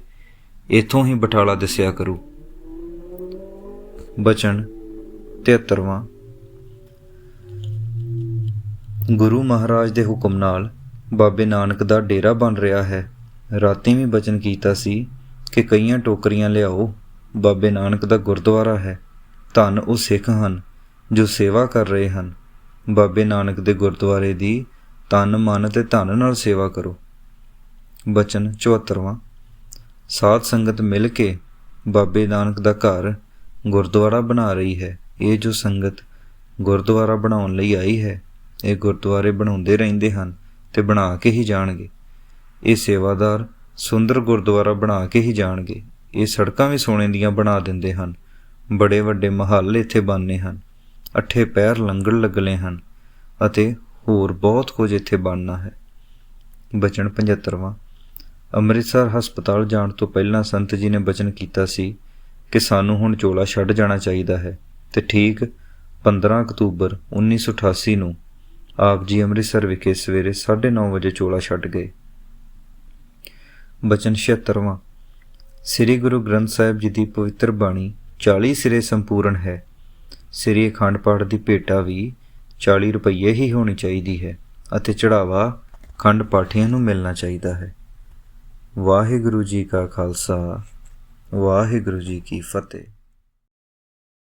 ਇੱਥੋਂ ਹੀ ਬਟਾਲਾ ਦਿਸਿਆ ਕਰੂ। ਬਚਨ 73। ਗੁਰੂ ਮਹਾਰਾਜ ਦੇ ਹੁਕਮ ਨਾਲ ਬਾਬੇ ਨਾਨਕ ਦਾ ਡੇਰਾ ਬਣ ਰਿਹਾ ਹੈ। ਰਾਤੀ ਵੀ ਬਚਨ ਕੀਤਾ ਸੀ ਕਿ ਕਈਆਂ ਟੋਕਰੀਆਂ ਲਿਆਓ, ਬਾਬੇ ਨਾਨਕ ਦਾ ਗੁਰਦੁਆਰਾ ਹੈ। ਧੰਨ ਉਹ ਸਿੱਖ ਹਨ ਜੋ ਸੇਵਾ ਕਰ ਰਹੇ ਹਨ। ਬਾਬੇ ਨਾਨਕ ਦੇ ਗੁਰਦੁਆਰੇ ਦੀ ਤਨ ਮਨ ਤੇ ਧਨ ਨਾਲ ਸੇਵਾ ਕਰੋ। ਬਚਨ 74। ਸਾਧ ਸੰਗਤ ਮਿਲ ਕੇ ਬਾਬੇ ਨਾਨਕ ਦਾ ਘਰ ਗੁਰਦੁਆਰਾ ਬਣਾ ਰਹੀ ਹੈ। ਇਹ ਜੋ ਸੰਗਤ ਗੁਰਦੁਆਰਾ ਬਣਾਉਣ ਲਈ ਆਈ ਹੈ ਇਹ ਗੁਰਦੁਆਰੇ ਬਣਾਉਂਦੇ ਰਹਿੰਦੇ ਹਨ ਤੇ ਬਣਾ ਕੇ ਹੀ ਜਾਣਗੇ। ਇਹ ਸੇਵਾਦਾਰ ਸੁੰਦਰ ਗੁਰਦੁਆਰਾ ਬਣਾ ਕੇ ਹੀ ਜਾਣਗੇ। ਇਹ ਸੜਕਾਂ ਵੀ ਸੋਨੇ ਦੀਆਂ ਬਣਾ ਦਿੰਦੇ ਹਨ। ਬੜੇ ਵੱਡੇ ਮਹੱਲ ਇੱਥੇ ਬਣਨੇ ਹਨ, 8 ਪਹਿਰ ਲੰਗਰ ਲੱਗਣੇ ਹਨ ਅਤੇ ਹੋਰ ਬਹੁਤ ਕੁਝ ਇੱਥੇ ਬਣਨਾ ਹੈ। ਬਚਨ 75। ਅੰਮ੍ਰਿਤਸਰ ਹਸਪਤਾਲ ਜਾਣ ਤੋਂ ਪਹਿਲਾਂ ਸੰਤ ਜੀ ਨੇ ਬਚਨ ਕੀਤਾ ਸੀ ਕਿ ਸਾਨੂੰ ਹੁਣ ਚੋਲਾ ਛੱਡ ਜਾਣਾ ਚਾਹੀਦਾ ਹੈ ਤੇ ਠੀਕ 15 ਅਕਤੂਬਰ 1988 ਨੂੰ ਆਪ ਜੀ ਅੰਮ੍ਰਿਤਸਰ ਵਿਖੇ ਸਵੇਰੇ 9:30 ਵਜੇ ਚੋਲਾ ਛੱਡ ਗਏ। ਬਚਨ 76। ਸ੍ਰੀ ਗੁਰੂ ਗ੍ਰੰਥ ਸਾਹਿਬ ਜੀ ਦੀ ਪਵਿੱਤਰ ਬਾਣੀ 40 ਸਿਰੇ ਸੰਪੂਰਨ ਹੈ। ਸ੍ਰੀ ਅਖੰਡ ਪਾਠ ਦੀ ਭੇਟਾ ਵੀ 40 ਰੁਪਈਏ ਹੀ ਹੋਣੀ ਚਾਹੀਦੀ ਹੈ ਅਤੇ ਚੜ੍ਹਾਵਾ ਖੰਡ ਪਾਠੀਆਂ ਨੂੰ ਮਿਲਣਾ ਚਾਹੀਦਾ ਹੈ। ਵਾਹਿਗੁਰੂ ਜੀ ਕਾ ਖਾਲਸਾ, ਵਾਹਿਗੁਰੂ ਜੀ ਕੀ ਫਤਿਹ।